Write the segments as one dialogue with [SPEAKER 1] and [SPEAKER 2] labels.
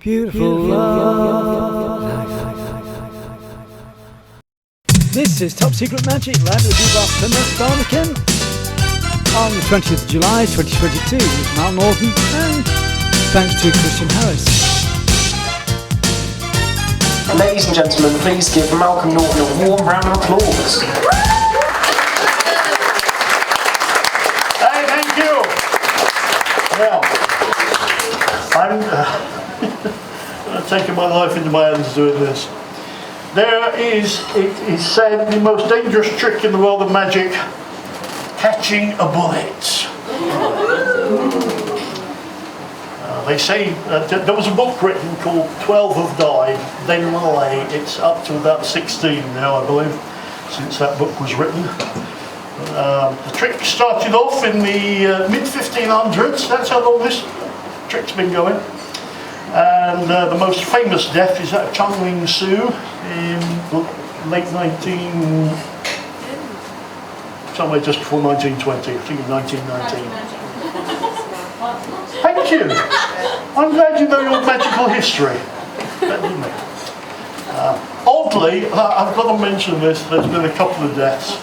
[SPEAKER 1] Beautiful love. This is Top Secret Magic, live at the Bebop Plymouth Barbican on the 20th of July 2022 with Mal Norton and thanks to Christian Harris.
[SPEAKER 2] Ladies and gentlemen, please give Malcolm Norton a warm round of applause.
[SPEAKER 3] Hey, thank you. Now, I'm taking my life into my hands doing this. It is said, the most dangerous trick in the world of magic, catching a bullet. They say there was a book written called 12 Have Died, Then Lie. It's up to about 16 now, I believe, since that book was written. The trick started off in the mid-1500s. That's how long this trick's been going. And the most famous death is that of Chung Ling Soo in late somewhere just before 1920, I think in 1919. Thank you. I'm glad you know your magical history. Oddly, I've got to mention this, there's been a couple of deaths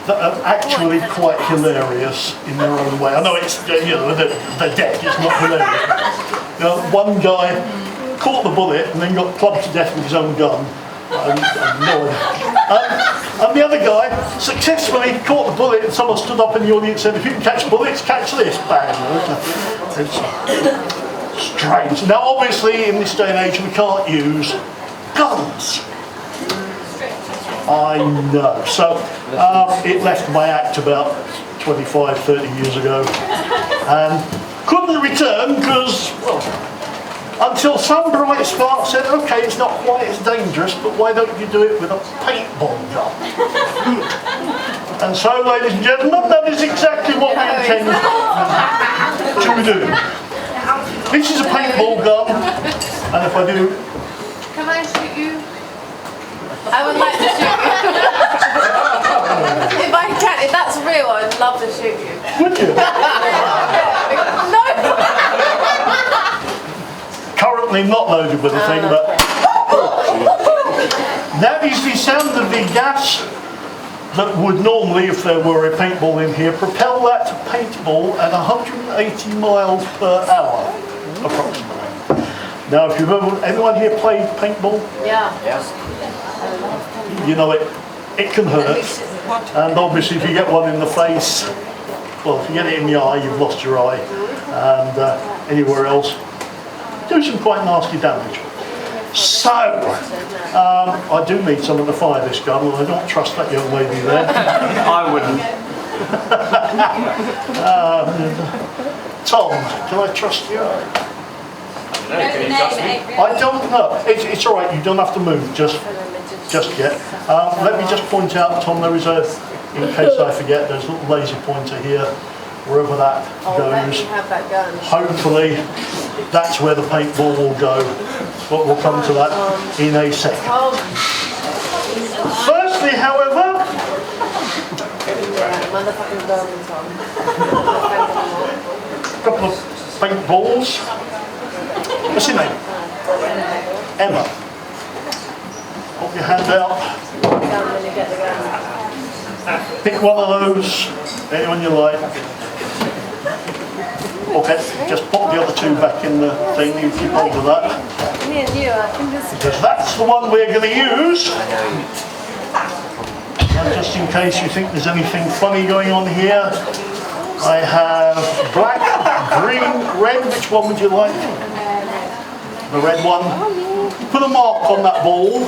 [SPEAKER 3] that are actually quite hilarious in their own way. I know it's, they're dead, it's not hilarious. One guy caught the bullet and then got clubbed to death with his own gun. And the other guy successfully caught the bullet and someone stood up in the audience and said, if you can catch bullets, catch this. Bang. It's strange. Now obviously in this day and age we can't use guns. I know. So it left my act about 25, 30 years ago and couldn't return because, well, until some bright spark said, okay, it's not quite as dangerous, but why don't you do it with a paintball gun? And so, ladies and gentlemen, that is exactly what we intend to do. This is a paintball gun, and if I do...
[SPEAKER 4] Can I shoot you? I would like to shoot you. If I can, if that's real, I'd love to shoot you.
[SPEAKER 3] Would you?
[SPEAKER 4] No!
[SPEAKER 3] Currently not loaded with a thing, but... That is the sound of the gas that would normally, if there were a paintball in here, propel that paintball at 180 miles per hour, approximately. Now, if you've anyone here played paintball?
[SPEAKER 4] Yeah.
[SPEAKER 3] You know it can hurt, and obviously if you get one in the face, well, if you get it in the eye, you've lost your eye, and anywhere else, do some quite nasty damage. So, I do need someone to fire this gun, and I don't trust that young lady there.
[SPEAKER 2] I wouldn't.
[SPEAKER 3] Tom, can I trust you?
[SPEAKER 2] Can you trust me?
[SPEAKER 3] I don't know. It's all right. You don't have to move just yet. Let me just point out, Tom. There is in case I forget, there's a little laser pointer here. Wherever that goes. Hopefully, that's where the paintball will go. But we'll come to that in a second. Firstly, however, a couple of paintballs. What's your name? Emma. Hold your hand out. Pick one of those, anyone you like. Okay, just pop the other two back in the thing, you keep hold of that. Because that's the one we're going to use. And just in case you think there's anything funny going on here, I have black, green, red. Which one would you like? The red one. Put a mark on that ball.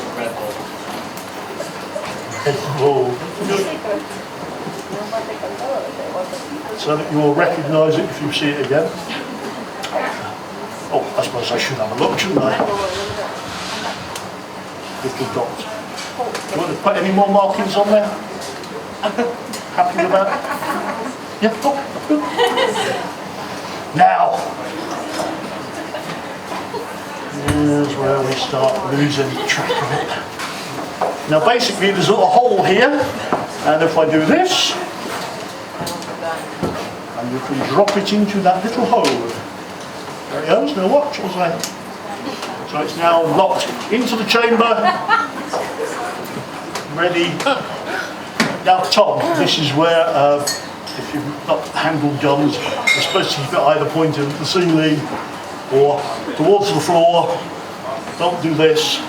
[SPEAKER 3] So that you will recognise it if you see it again. Oh, I suppose I should have a look, shouldn't I? Little dot. Do you want to put any more markings on there? Happy with that? Yeah, oh, good. Now, here's where we start losing track of it. Now basically there's a little hole here, and if I do this, and you can drop it into that little hole. There it goes. Now watch as I So it's now locked into the chamber, ready. Now Tom, this is where, if you've not handled guns, you're supposed to keep it either pointed at the ceiling or towards the floor. Don't do this.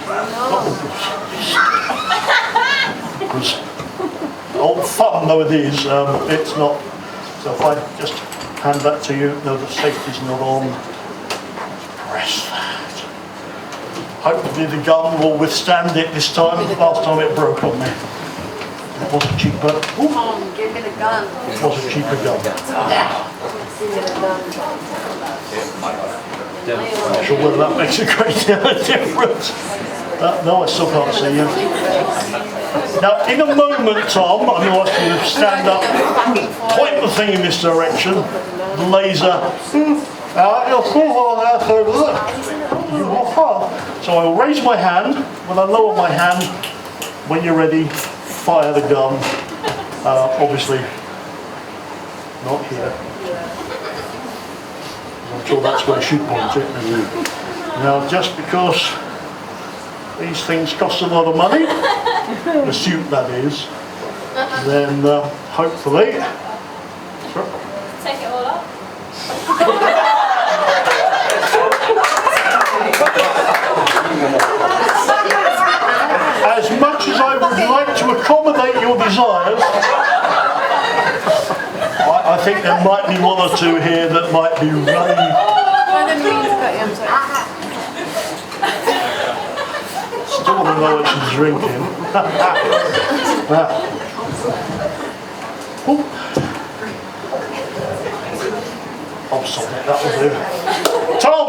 [SPEAKER 3] Because old fun though it is, it's not. So if I just hand that to you, no, the safety's not on. Press that. Hopefully the gun will withstand it this time. Last time it broke on me. It was a cheaper.
[SPEAKER 4] Come on, give me the gun.
[SPEAKER 3] It was a cheaper gun. I'm not sure whether that makes a great deal of difference. No, I still can't see you. Now, in a moment, Tom, I'm going to ask you to stand up, point the thing in this direction, the laser. So I will raise my hand. When I lower my hand, when you're ready, fire the gun. Obviously, not here. I'm sure that's where I should point it. Now, just because these things cost a lot of money, the suit that is, then hopefully...
[SPEAKER 5] Take it all up.
[SPEAKER 3] As much as I would like to accommodate your desires, I think there might be one or two here that might be running.
[SPEAKER 4] I didn't mean to cut you, I'm sorry.
[SPEAKER 3] Still want to know what she's drinking. Oh, sorry, that will do. Tom!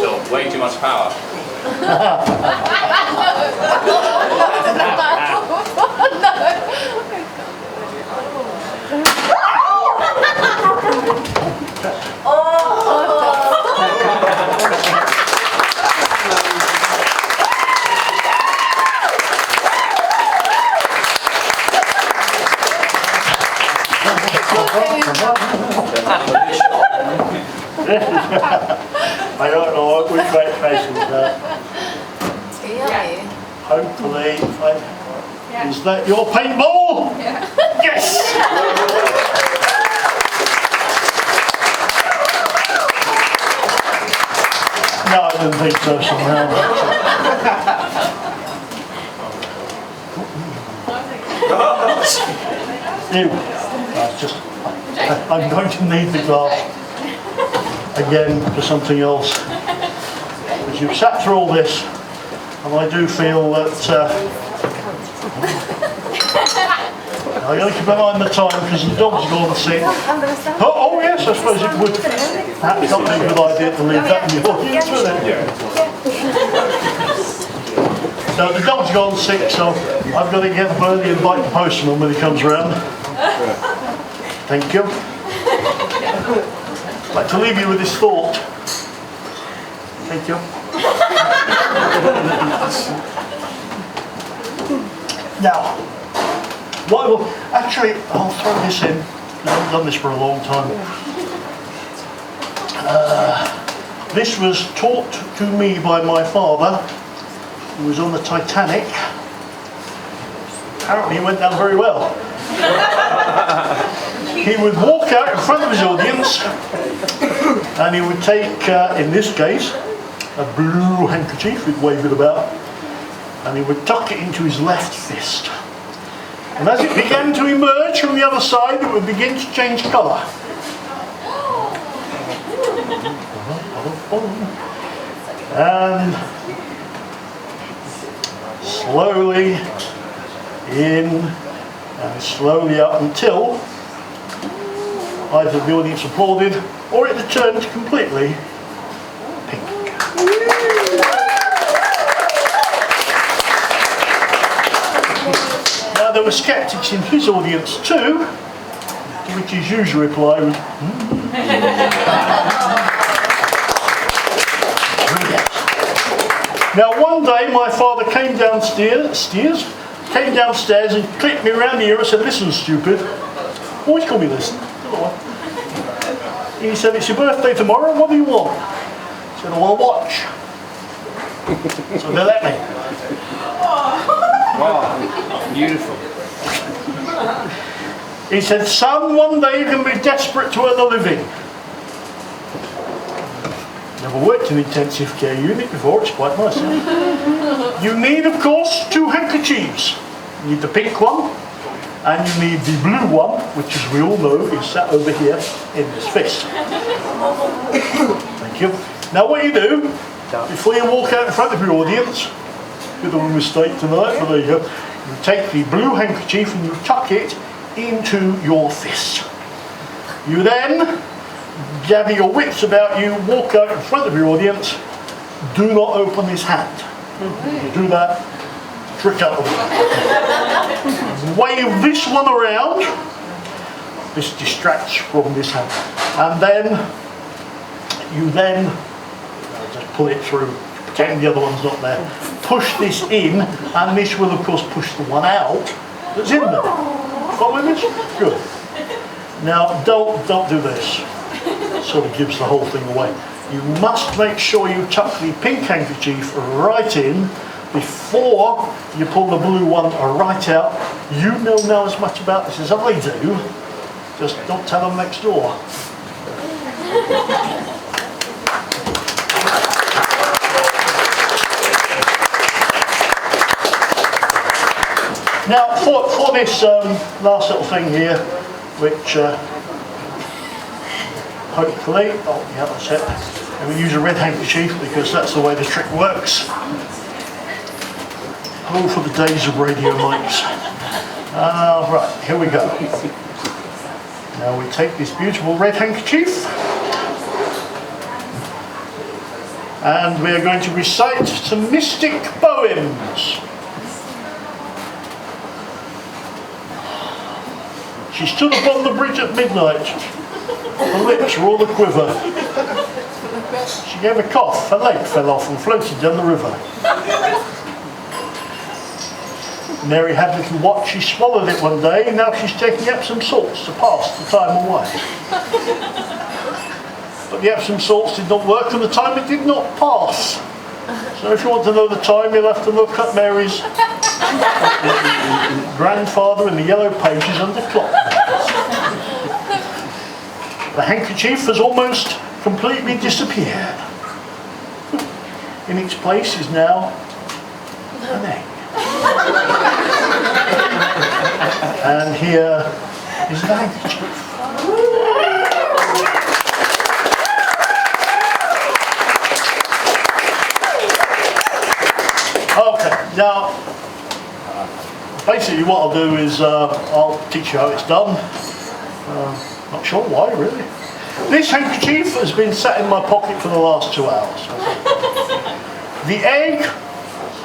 [SPEAKER 6] So, way too much power.
[SPEAKER 3] I don't know what with great faces there.
[SPEAKER 4] Yeah.
[SPEAKER 3] Hopefully, is that your paintball?
[SPEAKER 4] Yeah.
[SPEAKER 3] Yes! No, I didn't think so somehow. Ew. That's just, I'm going to need the glass again for something else. Because you've sat through all this, and I do feel that I'm going to keep an eye on the time because the dog's gone sick. Oh yes, I suppose it would perhaps not be a good idea to leave that in the audience, would it? So the dog's gone sick, so I've got to get Bernie and bite the postman when he comes round. Thank you. I'd like to leave you with this thought. Thank you. Now, what I will, actually, I'll throw this in. I haven't done this for a long time. This was taught to me by my father, who was on the Titanic. Apparently it went down very well. He would walk out in front of his audience and he would take, in this case, a blue handkerchief, he'd wave it about, and he would tuck it into his left fist. And as it began to emerge from the other side, it would begin to change colour. And slowly in and slowly up until either the audience applauded or it turned completely pink. Now there were sceptics in his audience too, to which his usual reply was, Now one day my father came downstairs and clipped me around the ear and said, "Listen, stupid." Always call me listen. He said, it's your birthday tomorrow, what do you want? I said, I want a watch. So they let me.
[SPEAKER 6] Wow, beautiful.
[SPEAKER 3] He said, son, one day you can be desperate to earn a living. Never worked in an intensive care unit before, it's quite nice. You need, of course, 2 handkerchiefs. You need the pink one, and you need the blue one, which, as we all know, is sat over here in this fist. Thank you. Now what you do, before you walk out in front of your audience, bit of a mistake tonight, but there you go. You take the blue handkerchief and you tuck it into your fist. You then gather your wits about you, walk out in front of your audience, do not open this hand. You do that, trick out. Wave this one around, this distracts from this hand. And then, you then, just pull it through, pretend the other one's not there. Push this in, and this will of course push the one out that's in there. Follow this? Good. Now, don't do this. It sort of gives the whole thing away. You must make sure you tuck the pink handkerchief right in before you pull the blue one right out. You know as much about this as I do. Just don't tell them next door. Now, for this last little thing here, which hopefully, oh yeah, that's it. And we use a red handkerchief because that's the way the trick works. Oh, for the days of radio mics. Right, here we go. Now we take this beautiful red handkerchief and we are going to recite some mystic poems. She stood upon the bridge at midnight. Her lips were all a quiver. She gave a cough, her leg fell off and floated down the river. Mary had a little watch, she swallowed it one day, and now she's taking Epsom salts to pass the time away. But the Epsom salts did not work and the time it did not pass. So if you want to know the time, you'll have to look at Mary's grandfather in the yellow pages under clock. The handkerchief has almost completely disappeared. In its place is now an egg. And here is the handkerchief. Okay, now basically what I'll do is I'll teach you how it's done. Not sure why, really. This handkerchief has been sat in my pocket for the last 2 hours. The egg,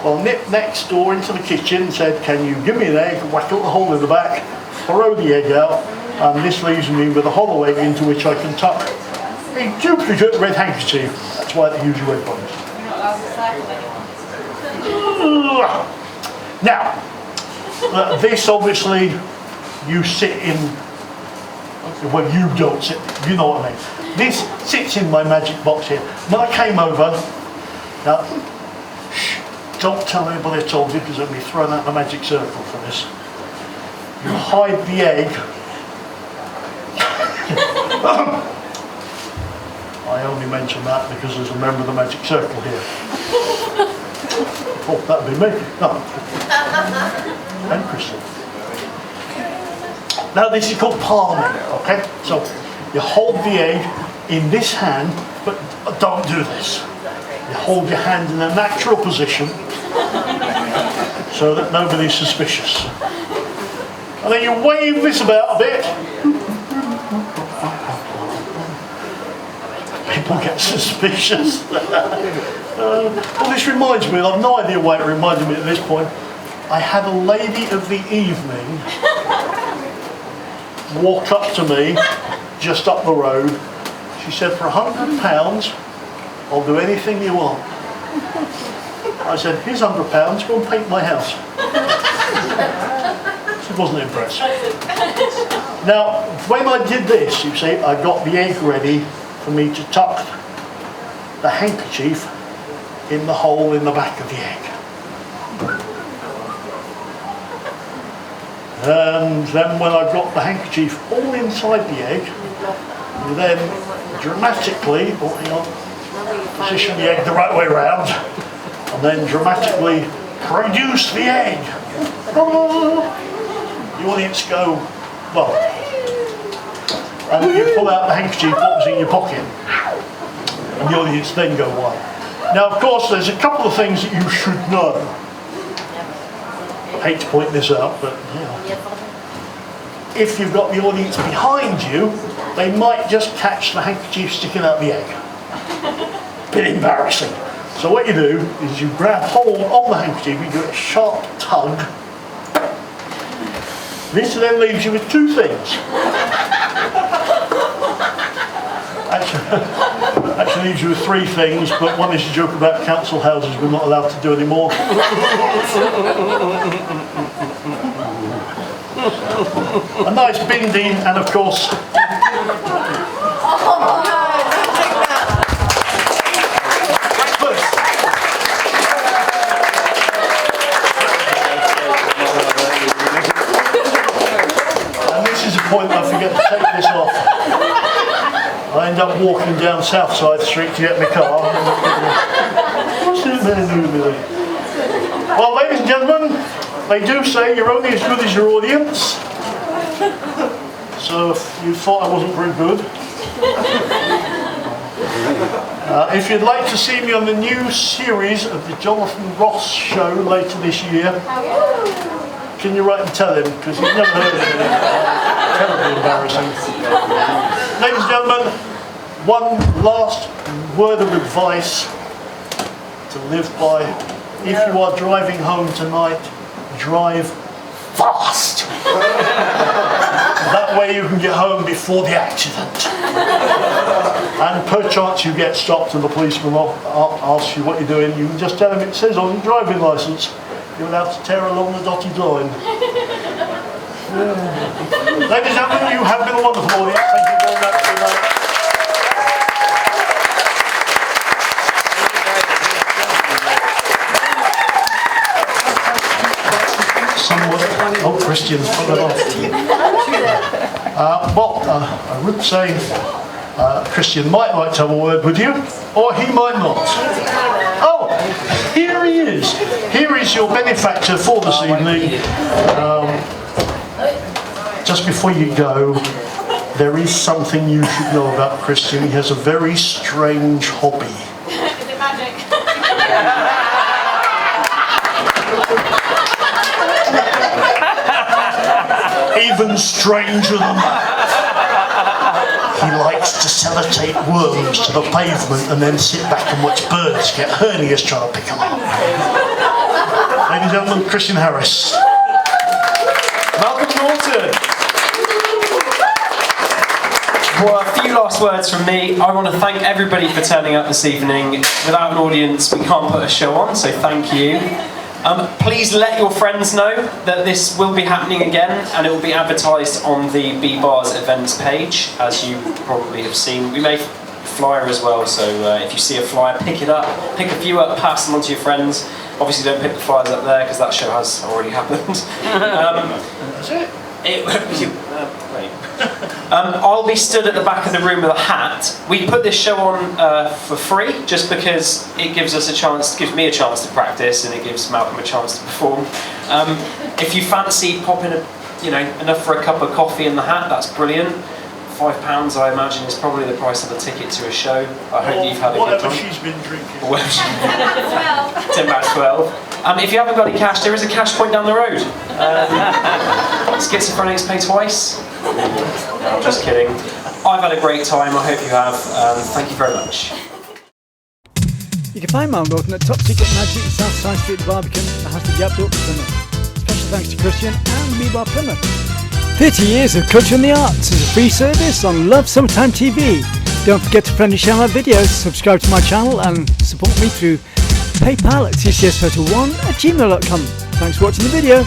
[SPEAKER 3] well, nipped next door into the kitchen and said, can you give me an egg, whack out the hole in the back, throw the egg out, and this leaves me with a hollow egg into which I can tuck a duplicate red handkerchief. That's why they use red ones. Now, this obviously you sit in. Well, you don't sit, you know what I mean. This sits in my magic box here. When I came over, now, shh, don't tell anybody I told you because I'll be thrown out the magic circle for this. You hide the egg. I only mention that because there's a member of the magic circle here. Oh, that'd be me. No. And Crystal. Now this is called palming, okay? So you hold the egg in this hand, but don't do this. You hold your hand in a natural position so that nobody's suspicious. And then you wave this about a bit. People get suspicious. Well, this reminds me, I've no idea why it reminded me at this point. I had a lady of the evening walk up to me just up the road. She said, for £100 I'll do anything you want. I said, here's £100, go and paint my house. I said, wasn't impressed. Now, when I did this, you see, I got the egg ready for me to tuck the handkerchief in the hole in the back of the egg. And then when I got the handkerchief all inside the egg, you then dramatically, position the egg the right way round, and then dramatically produce the egg. The audience go, well, and you pull out the handkerchief what was in your pocket, and the audience then go, why? Now, of course, there's a couple of things that you should know. I hate to point this out, but if you've got the audience behind you, they might just catch the handkerchief sticking out the egg. Bit embarrassing. So what you do is you grab hold of the handkerchief, you do a sharp tug. This then leaves you with two things. Actually leaves you with three things, but one is a joke about council houses we're not allowed to do anymore. A nice bindi, and of course... And this is a point I forget to take this off. I end up walking down Southside Street to get my car. What's the man doing with it? Well, ladies and gentlemen, they do say you're only as good as your audience. So if you thought I wasn't very good. If you'd like to see me on the new series of the Jonathan Ross show later this year, can you write and tell him? Because he's never heard of it. Terribly embarrassing. Ladies and gentlemen, one last word of advice to live by. If you are driving home tonight, drive fast. That way you can get home before the accident. And perchance you get stopped and the policeman asks you what you're doing, you can just tell him it says on your driving licence you're allowed to tear along the dotted line. Ladies and gentlemen, you have been a wonderful audience. Thank you very much for that. Oh, Christian's put it off. I would say Christian might like to have a word with you, or he might not. Oh, here he is. Here is your benefactor for this evening. Just before you go, there is something you should know about Christian. He has a very strange hobby.
[SPEAKER 4] Is it magic?
[SPEAKER 3] Even stranger than that. He likes to sellotape worms to the pavement and then sit back and watch birds get hernias trying to pick them up. Ladies and gentlemen, Christian Harris.
[SPEAKER 5] Malcolm Norton. Well, a few last words from me. I want to thank everybody for turning up this evening. Without an audience, we can't put a show on, so thank you. Please let your friends know that this will be happening again, and it will be advertised on the B-Bars events page, as you probably have seen. We made a flyer as well, so if you see a flyer, pick it up, pick a few up, pass them on to your friends. Obviously don't pick the flyers up there, because that show has already happened.
[SPEAKER 3] That's it.
[SPEAKER 5] I'll be stood at the back of the room with a hat. We put this show on for free, just because it gives us a chance, gives me a chance to practice, and it gives Malcolm a chance to perform. If you fancy popping enough for a cup of coffee in the hat, that's brilliant. £5, I imagine, is probably the price of a ticket to a show. I hope you've had a good time.
[SPEAKER 3] Whatever she's been drinking.
[SPEAKER 5] £10.12. If you haven't got any cash, there is a cash point down the road. Schizophrenics pay twice. No, just kidding. I've had a great time. I hope you have. Thank you very much.
[SPEAKER 1] You can find Mount Norton at Top Secret Magic in Southside Street, Barbican, that has the Gap Up Plymouth. Special thanks to Christian and Me-Bar Plymouth. 30 years of culture and the arts is a free service on Love Summertime TV. Don't forget to friendly share my videos, subscribe to my channel and support me through PayPal at tcsphoto1@gmail.com. Thanks for watching the video.